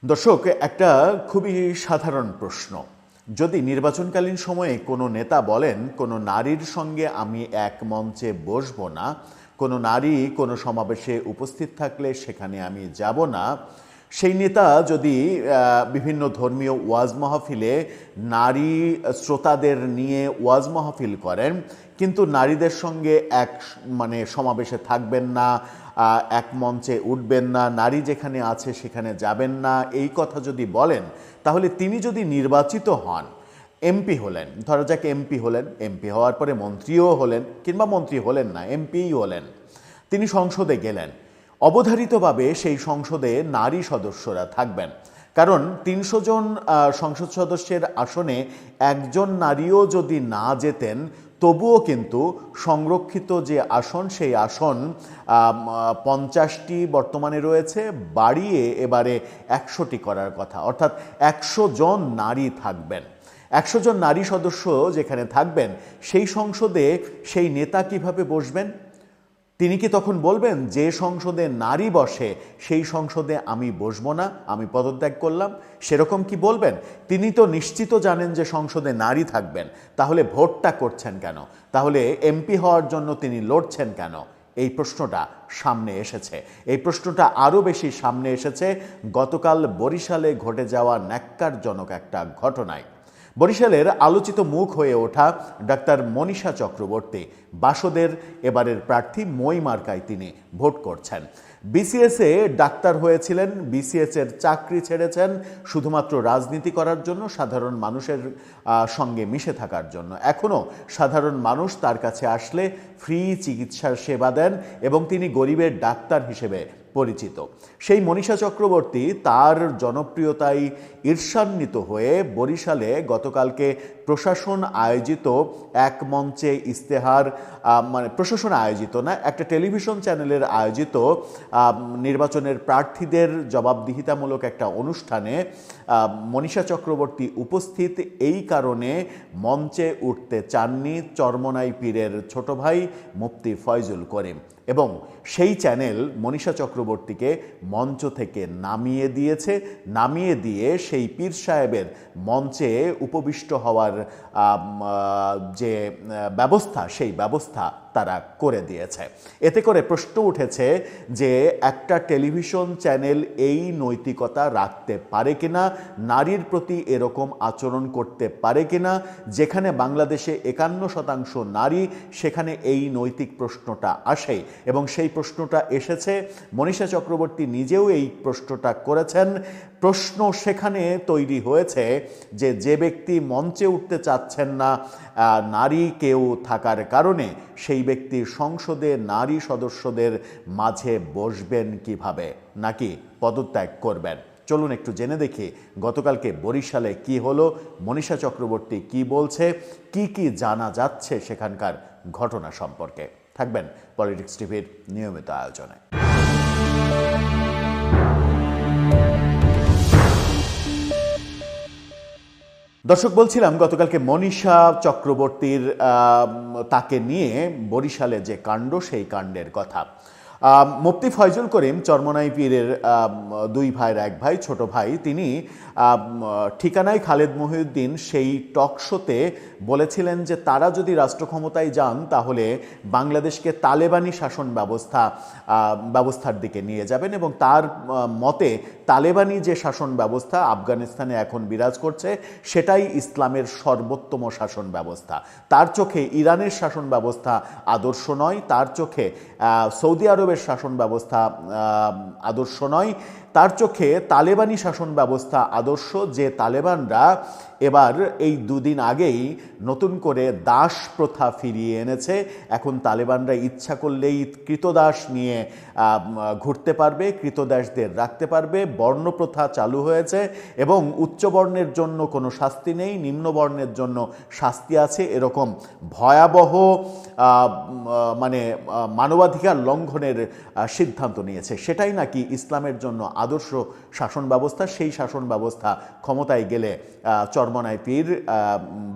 দর্শক, একটা খুবই সাধারণ প্রশ্ন। যদি নির্বাচনকালীন সময়ে কোনো নেতা বলেন কোনো নারীর সঙ্গে আমি এক মঞ্চে বসবো না, কোনো নারী কোনো সমাবেশে উপস্থিত থাকলে সেখানে আমি যাব না, সেই নেতা যদি বিভিন্ন ধর্মীয় ওয়াজ মাহফিলে নারী শ্রোতাদের নিয়ে ওয়াজ মাহফিল করেন, কিন্তু নারীদের সঙ্গে এক সমাবেশে থাকবেন না, এক মঞ্চে উঠবেন না, নারী যেখানে আছে সেখানে যাবেন না, এই কথা যদি বলেন, তাহলে তিনি যদি নির্বাচিত হন, এমপি হলেন, ধরা যাক এমপি হলেন, এমপি হওয়ার পরে মন্ত্রীও হলেন, কিংবা মন্ত্রী হলেন না, এমপিই হলেন, তিনি সংসদে গেলেন, অবধারিতভাবে সেই সংসদে নারী সদস্যরা থাকবেন। কারণ ৩০০ জন সংসদ সদস্যের আসনে একজন নারীও যদি না যেতেন, তবুও কিন্তু সংরক্ষিত যে আসন, সেই আসন ৫০টি বর্তমানে রয়েছে, বাড়িয়ে এবারে ১০০টি করার কথা, অর্থাৎ ১০০ জন নারী থাকবেন। ১০০ জন নারী সদস্য যেখানে থাকবেন, সেই সংসদে সেই নেতা কিভাবে বসবেন? তিনি কি তখন বলবেন যে সংসদে নারী বসে সেই সংসদে আমি বসবো না, আমি পদত্যাগ করলাম? সেরকম কি বলবেন? তিনি তো নিশ্চিত জানেন যে সংসদে নারী থাকবেন, তাহলে ভোটটা করছেন কেন? তাহলে এমপি হওয়ার জন্য তিনি লড়ছেন কেন? এই প্রশ্নটা সামনে এসেছে। এই প্রশ্নটা আরও বেশি সামনে এসেছে গতকাল বরিশালে ঘটে যাওয়া ন্যাক্কারজনক একটা ঘটনায়। বরিশালের আলোচিত মুখ হয়ে ওঠা ডাক্তার মনীষা চক্রবর্তী, বাসদের এবারের প্রার্থী, মই মার্কায় তিনি ভোট করছেন। বিসিএসে ডাক্তার হয়েছিলেন, বিসিএসের চাকরি ছেড়েছেন শুধুমাত্র রাজনীতি করার জন্য, সাধারণ মানুষের সঙ্গে মিশে থাকার জন্য। এখনও সাধারণ মানুষ তার কাছে আসলে ফ্রি চিকিৎসার সেবা দেন এবং তিনি গরিবের ডাক্তার হিসেবে পরিচিত। সেই মনীষা চক্রবর্তী তার জনপ্রিয়তায় ঈর্ষান্বিত হয়ে বরিশালে গতকালকে প্রশাসন আয়োজিত এক মঞ্চে ইস্তেহার, প্রশাসন আয়োজিত না, একটা টেলিভিশন চ্যানেলের আয়োজিত নির্বাচনের প্রার্থীদের জবাবদিহিতামূলক একটা অনুষ্ঠানে মনীষা চক্রবর্তী উপস্থিত, এই কারণে মঞ্চে উঠতে চাননি চরমোনাই পীরের ছোট ভাই মুফতি ফয়জুল করিম, এবং সেই চ্যানেল মনীষা চক্রবর্তীকে মঞ্চ থেকে নামিয়ে দিয়েছে। নামিয়ে দিয়ে সেই পীর সাহেবের মঞ্চে উপবিষ্ট হওয়ার যে ব্যবস্থা, সেই ব্যবস্থা তারা করে দিয়েছে। এতে করে প্রশ্ন উঠেছে যে একটা টেলিভিশন চ্যানেল এই নৈতিকতা রাখতে পারে কিনা, নারীর প্রতি এরকম আচরণ করতে পারে কিনা? যেখানে বাংলাদেশে ৫১% নারী, সেখানে এই নৈতিক প্রশ্নটা আসে, এবং সেই প্রশ্নটা এসেছে। মনীষা চক্রবর্তী নিজেও এই প্রশ্নটা করেছেন। প্রশ্ন সেখানে তৈরি হয়েছে যে যে ব্যক্তি মঞ্চে উঠতে চাচ্ছেন না নারী কেউ থাকার কারণে, সেই ব্যক্তি সংসদে নারী সদস্যদের মাঝে বসবেন কিভাবে, নাকি পদত্যাগ করবেন? চলুন একটু জেনে দেখি গতকালকে বরিশালে কি হলো, মনীষা চক্রবর্তী কি বলছে, কি কি জানা যাচ্ছে সেখানকার ঘটনা সম্পর্কে। থাকবেন পলিটিক্স টিভির নিয়মিত আয়োজনে। দর্শক, বলছিলাম গতকালকে মনীষা চক্রবর্তীর তাকে নিয়ে বরিশালে যে কাণ্ড, সেই কাণ্ডের কথা। মুফতি ফয়জুল করিম, চরমোনাই পীরের দুই ভাইয়ের এক ভাই, ছোট ভাই, তিনি ঠিকানায় খালেদ মহিউদ্দিন সেই টক শোতে বলেছিলেন যে তারা যদি রাষ্ট্র ক্ষমতায় যান তাহলে বাংলাদেশকে তালেবানি শাসন ব্যবস্থার দিকে নিয়ে যাবেন, এবং তার মতে তালেবানি যে শাসন ব্যবস্থা আফগানিস্তানে এখন বিরাজ করছে, সেটাই ইসলামের সর্বোত্তম শাসন ব্যবস্থা। তার চোখে ইরানের শাসন ব্যবস্থা আদর্শ নয়, তার চোখে সৌদি আরবের শাসন ব্যবস্থা আদর্শ নয়, তার চোখে তালেবানি শাসন ব্যবস্থা আদর্শ। যে তালেবানরা এবার এই দুদিন আগেই নতুন করে দাস প্রথা ফিরিয়ে এনেছে, এখন তালেবানরা ইচ্ছা করলেই কৃতদাস নিয়ে ঘুরতে পারবে, কৃতদাসদের রাখতে পারবে। বর্ণপ্রথা চালু হয়েছে এবং উচ্চবর্ণের জন্য কোনো শাস্তি নেই, নিম্নবর্ণের জন্য শাস্তি আছে, এরকম ভয়াবহ মানবাধিকার লঙ্ঘনের সিদ্ধান্ত নিয়েছে। সেটাই নাকি ইসলামের জন্য আদর্শ শাসন ব্যবস্থা, সেই শাসন ব্যবস্থা ক্ষমতায় গেলে চরমনাই পীর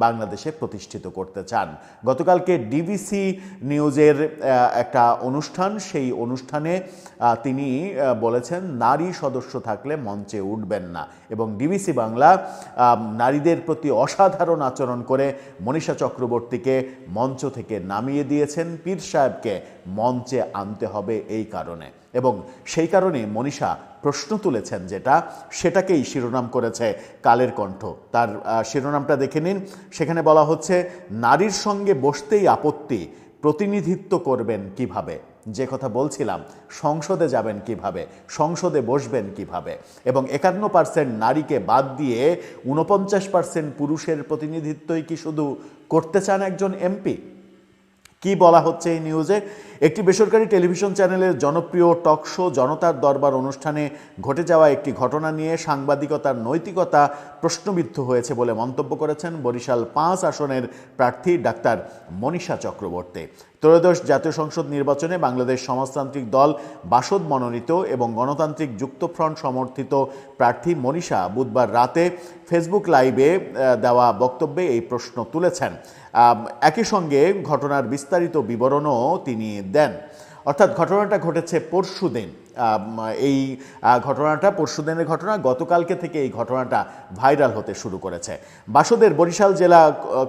বাংলাদেশে প্রতিষ্ঠিত করতে চান। গতকালকে ডিবিসি নিউজের একটা অনুষ্ঠান, সেই অনুষ্ঠানে তিনি বলেছেন নারী সদস্য থাকলে মঞ্চে উঠবেন না, এবং ডিবিসি বাংলা নারীদের প্রতি অসাধারণ আচরণ করে মনীষা চক্রবর্তীকে মঞ্চ থেকে নামিয়ে দিয়েছেন। পীর সাহেবকে মঞ্চে আনতে হবে এই কারণে, এবং সেই কারণে মনীষা প্রশ্ন তুলেছেন সেটাকেই শিরোনাম করেছে কালের কণ্ঠ। তার শিরোনামটা দেখে নিন। সেখানে বলা হচ্ছে, নারীর সঙ্গে বসতেই আপত্তি, প্রতিনিধিত্ব করবেন কিভাবে? যে কথা বলছিলাম, সংসদে যাবেন কিভাবে, সংসদে বসবেন কিভাবে, এবং 51% নারীকে বাদ দিয়ে 49% পুরুষের প্রতিনিধিত্বই কি শুধু করতে চান একজন এমপি? কি বলা হচ্ছে এই নিউজে? একটি বেসরকারি টেলিভিশন চ্যানেলের জনপ্রিয় টক শো জনতার দরবার অনুষ্ঠানে ঘটে যাওয়া একটি ঘটনা নিয়ে সাংবাদিকতার নৈতিকতা প্রশ্নবিদ্ধ হয়েছে বলে মন্তব্য করেছেন বরিশাল 5 আসনের প্রার্থী ডাক্তার মনীষা চক্রবর্তী। ত্রয়োদশ জাতীয় সংসদ নির্বাচনে বাংলাদেশ সমাজতান্ত্রিক দল বাসদ মনোনীত এবং গণতান্ত্রিক যুক্তফ্রন্ট সমর্থিত প্রার্থী মনীষা বুধবার রাতে ফেসবুক লাইভে দেওয়া বক্তব্যে এই প্রশ্ন তুলেছেন। একই সঙ্গে ঘটনার বিস্তারিত বিবরণও তিনি দেন। অর্থাৎ ঘটনাটা ঘটেছে পরশুদিন। এই ঘটনাটা পরশুদিনের ঘটনা। গতকালকে থেকে এই ঘটনাটা ভাইরাল হতে শুরু করেছে। বাসদের বরিশাল জেলা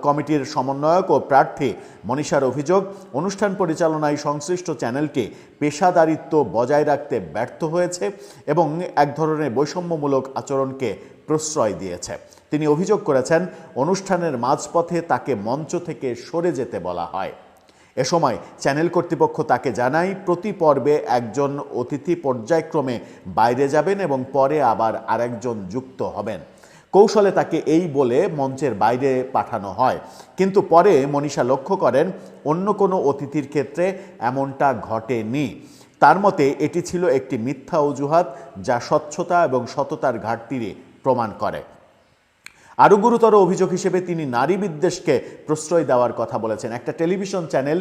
কমিটির সমন্বয়ক ও প্রার্থী মনীষার অভিযোগ, অনুষ্ঠান পরিচালনায় সংশ্লিষ্ট চ্যানেলটি পেশাদারিত্ব বজায় রাখতে ব্যর্থ হয়েছে এবং এক ধরনের বৈষম্যমূলক আচরণকে প্রশ্রয় দিয়েছে। তিনি অভিযোগ করেছেন, অনুষ্ঠানের মাঝপথে তাকে মঞ্চ থেকে সরে যেতে বলা হয়। এ সময় চ্যানেল কর্তৃপক্ষ তাকে জানায়, প্রতি পর্বে একজন অতিথি পর্যায়ক্রমে বাইরে যাবেন এবং পরে আবার আরেকজন যুক্ত হবেন। কৌশলে তাকে এই বলে মঞ্চের বাইরে পাঠানো হয়, কিন্তু পরে মনীষা লক্ষ্য করেন অন্য কোনো অতিথির ক্ষেত্রে এমনটা ঘটেনি। তার মতে এটি ছিল একটি মিথ্যা অজুহাত, যা স্বচ্ছতা এবং সততার ঘাটতি প্রমাণ করে। আরও গুরুতর অভিযোগ হিসেবে তিনি নারী বিদ্বেষকে প্রশ্রয় দেওয়ার কথা বলেছেন। একটা টেলিভিশন চ্যানেল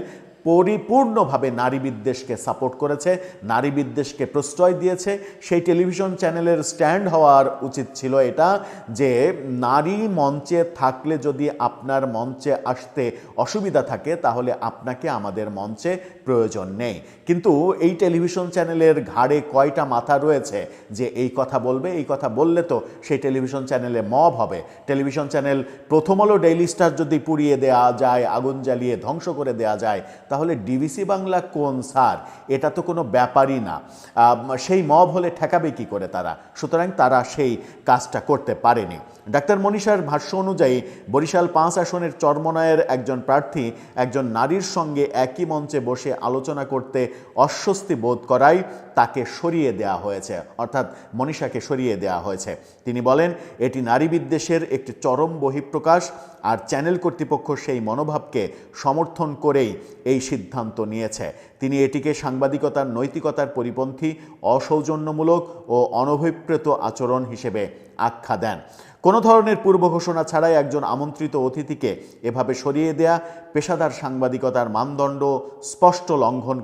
পরিপূর্ণভাবে নারী বিদ্বেষকে সাপোর্ট করেছে, নারী বিদ্বেষকে প্রশ্রয় দিয়েছে। সেই টেলিভিশন চ্যানেলের স্ট্যান্ড হওয়ার উচিত ছিল এটা, যে নারী মঞ্চে থাকলে যদি আপনার মঞ্চে আসতে অসুবিধা থাকে তাহলে আপনাকে আমাদের মঞ্চে প্রয়োজন নেই। কিন্তু এই টেলিভিশন চ্যানেলের ঘাড়ে কয়টা মাথা রয়েছে যে এই কথা বলবে? এই কথা বললে তো সেই টেলিভিশন চ্যানেলে মব হবে। টেলিভিশন চ্যানেল প্রথম আলো, ডেইলি স্টার যদি পুড়িয়ে দেওয়া যায়, আগুন জ্বালিয়ে ধ্বংস করে দেওয়া যায়, তাহলে ডিবিসি বাংলা কোন স্যার? এটা তো কোনো ব্যাপারই না। সেই মব হলে ঠেকাবে কি করে তারা? সুতরাং তারা সেই কাজটা করতে পারেনি। ডাক্তার মনীষার ভাষ্য অনুযায়ী বরিশাল 5 আসনের চরমনায়ের একজন প্রার্থী একজন নারীর সঙ্গে একই মঞ্চে বসে আলোচনা করতে অস্বস্তি বোধ করায় তাকে সরিয়ে দেওয়া হয়েছে, অর্থাৎ মনীষাকে সরিয়ে দেওয়া হয়েছে। তিনি বলেন, এটি নারী বিদ্বেষের একটি চরম বহিঃপ্রকাশ, আর চ্যানেল কর্তৃপক্ষ সেই মনোভাবকে সমর্থন করেই এই সিদ্ধান্ত নিয়েছে। তিনি এটিকে সাংবাদিকতার নৈতিকতার পরিপন্থী, অসৌজন্যমূলক ও অনভিপ্রেত আচরণ হিসেবে আখ্যা দেন। কোনো ধরনের পূর্ব ঘোষণা ছাড়াই একজন আমন্ত্রিত অতিথিকে এভাবে সরিয়ে দেয়া পেশাদার সাংবাদিকতার মানদণ্ড স্পষ্ট লঙ্ঘন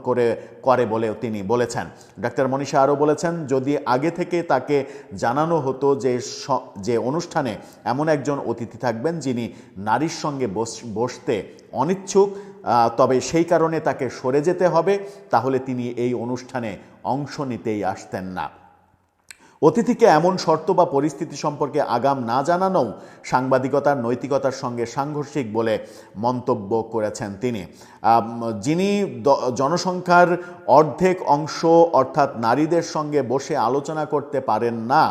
করে বলেও তিনি বলেছেন। ডাক্তার মনীষা আরও বলেছেন, যদি আগে থেকে তাকে জানানো হতো যে অনুষ্ঠানে এমন একজন অতিথি থাকবেন যিনি নারীর সঙ্গে বসতে অনিচ্ছুক, তবে সেই কারণে তাকে সরে যেতে হবে, তাহলে তিনি এই অনুষ্ঠানে অংশ নিতেই আসতেন না। অতিথিকে এমন শর্ত বা পরিস্থিতি সম্পর্কে আগাম না জানানোও সাংবাদিকতার নৈতিকতার সঙ্গে সাংঘর্ষিক বলে মন্তব্য করেছেন তিনি। যিনি জনসংখ্যার অর্ধেক অংশ অর্থাৎ নারীদের সঙ্গে বসে আলোচনা করতে পারেন না,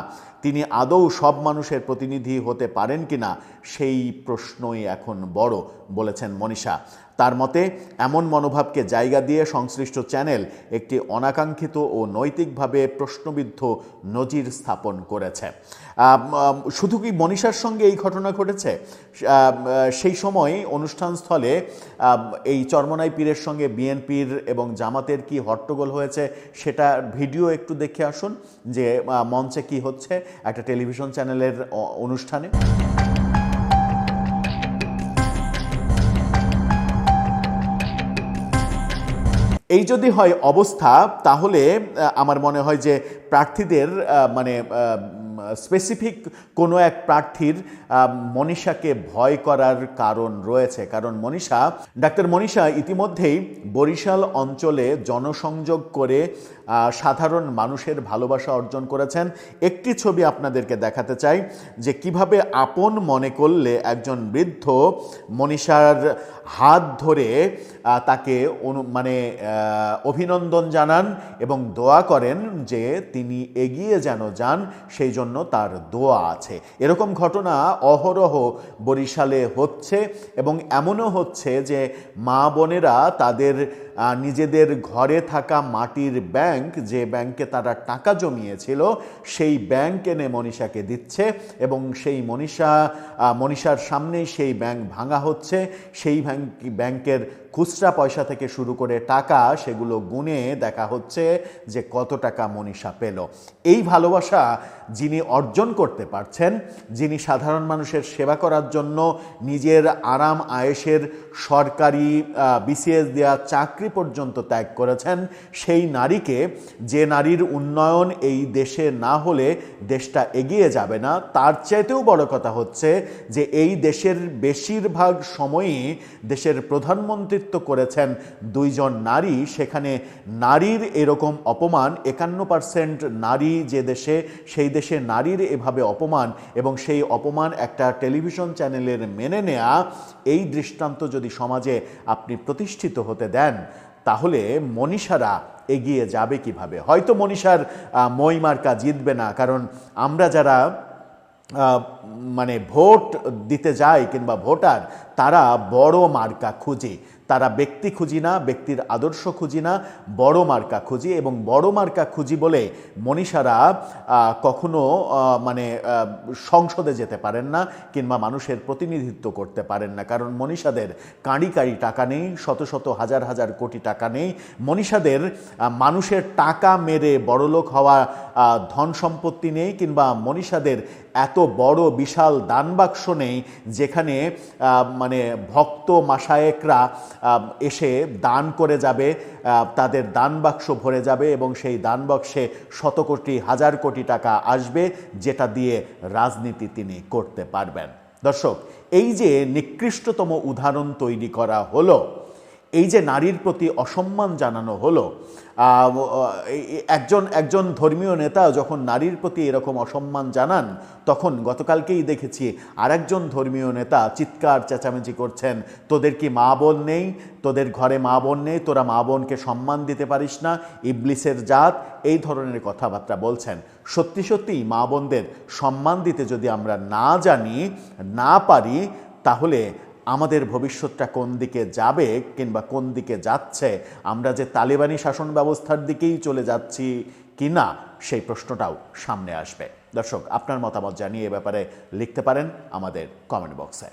তিনি আদৌ সব মানুষের প্রতিনিধি হতে পারেন কিনা সেই প্রশ্নই এখন বড়, বলেছেন মনীষা। তার মতে এমন মনোভাবকে জায়গা দিয়ে সংশ্লিষ্ট চ্যানেল একটি অনাকাঙ্ক্ষিত ও নৈতিকভাবে প্রশ্নবিদ্ধ নজির স্থাপন করেছে। শুধু কি মনীষার সঙ্গে এই ঘটনা ঘটেছে? সেই সময় অনুষ্ঠানস্থলে এই চরমনাই পীরের সঙ্গে বিএনপির এবং জামাতের কি হট্টগোল হয়েছে সেটা ভিডিও একটু দেখে আসুন, যে মঞ্চে কি হচ্ছে একটা টেলিভিশন চ্যানেলের অনুষ্ঠানে। এই যদি হয় অবস্থা, তাহলে আমার মনে হয় যে প্রার্থীদের মানে স্পেসিফিক কোনো এক প্রার্থীর মনীষাকে ভয় করার কারণ রয়েছে। কারণ ডাক্তার মনীষা ইতিমধ্যেই বরিশাল অঞ্চলে জনসংযোগ করে সাধারণ মানুষের ভালোবাসা অর্জন করেছেন। একটি ছবি আপনাদেরকে দেখাতে চাই যে কিভাবে আপন মনে করলে একজন বৃদ্ধ মনীষার হাত ধরে তাকে অভিনন্দন জানান এবং দোয়া করেন যে তিনি এগিয়ে যেন যান, সেই জন্য তার দোয়া আছে। এরকম ঘটনা অহরহ বরিশালে হচ্ছে এবং এমনও হচ্ছে যে মা বোনেরা তাদের নিজেদের ঘরে থাকা মাটির ব্যাংক, যে ব্যাংকে তারা টাকা জমিয়েছিল, সেই ব্যাংক এনে মনীষাকে দিচ্ছে এবং সেই মনীষার সামনেই সেই ব্যাংক ভাঙা হচ্ছে। সেই ব্যাংকের খুচরা পয়সা থেকে শুরু করে টাকা, সেগুলো গুনে দেখা হচ্ছে যে কত টাকা মনীষা পেল। এই ভালোবাসা যিনি অর্জন করতে পারছেন, যিনি সাধারণ মানুষের সেবা করার জন্য নিজের আরাম আয়েশের সরকারি বিসিএস দেওয়া চাকরি পর্যন্ত ত্যাগ করেছেন, সেই নারীকে, যে নারীর উন্নয়ন এই দেশে না হলে দেশটা এগিয়ে যাবে না, তার চাইতেও বড় কথা হচ্ছে যে এই দেশের বেশিরভাগ সময়ই দেশের প্রধানমন্ত্রিত্ব করেছেন দুইজন নারী। সেখানে নারীর এরকম অপমান, 51% নারী যে দেশে, সেই দেশে নারীর এভাবে অপমান এবং সেই অপমান একটা টেলিভিশন চ্যানেলের মেনে নেয়া, এই দৃষ্টান্ত যদি সমাজে আপনি প্রতিষ্ঠিত হতে দেন, তাহলে মনীষারা এগিয়ে যাবে কিভাবে? হয়তো মনীষার মই মার্কা জিতবে না, কারণ আমরা যারা ভোট দিতে যাই কিংবা ভোটার, তারা বড় মার্কা খুঁজি। তারা ব্যক্তি খুঁজি না, ব্যক্তির আদর্শ খুঁজি না, বড় মার্কা খুঁজি। এবং বড় মার্কা খুঁজি বলে মনীষারা কখনো সংসদে যেতে পারেন না কিংবা মানুষের প্রতিনিধিত্ব করতে পারেন না। কারণ মনীষাদের কাঁড়ি কাঁড়ি টাকা নেই, শত শত হাজার হাজার কোটি টাকা নেই। মনীষাদের মানুষের টাকা মেরে বড়লোক হওয়া ধন সম্পত্তি নেই, কিংবা মনীষাদের এত বড় বিশাল দানবাক্স নেই যেখানে ভক্ত মাশায়েকরা এসে দান করে যাবে, তাদের দান বাক্স ভরে যাবে এবং সেই দান বাক্সে শত কোটি হাজার কোটি টাকা আসবে, যেটা দিয়ে রাজনীতি তিনি করতে পারবেন। দর্শক, এই যে নিকৃষ্টতম উদাহরণ তৈরি করা হলো, এই যে নারীর প্রতি অসম্মান জানানো হলো, একজন ধর্মীয় নেতা যখন নারীর প্রতি এরকম অসম্মান জানান, তখন গতকালকেই দেখেছি আরেকজন ধর্মীয় নেতা চিৎকার চেঁচামেচি করছেন, তোদের কি মা বোন নেই? তোদের ঘরে মা বোন নেই? তোরা মা বোনকে সম্মান দিতে পারিস না? ইবলিসের জাত, এই ধরনের কথাবার্তা বলছেন। সত্যি সত্যিই মা বোনদের সম্মান দিতে যদি আমরা না জানি, না পারি, তাহলে আমাদের ভবিষ্যৎটা কোন দিকে যাবে কিংবা কোন দিকে যাচ্ছে, আমরা যে তালেবানি শাসন ব্যবস্থার দিকেই চলে যাচ্ছি কি না, সেই প্রশ্নটাও সামনে আসবে। দর্শক, আপনার মতামত জানিয়ে এ ব্যাপারে লিখতে পারেন আমাদের কমেন্ট বক্সে।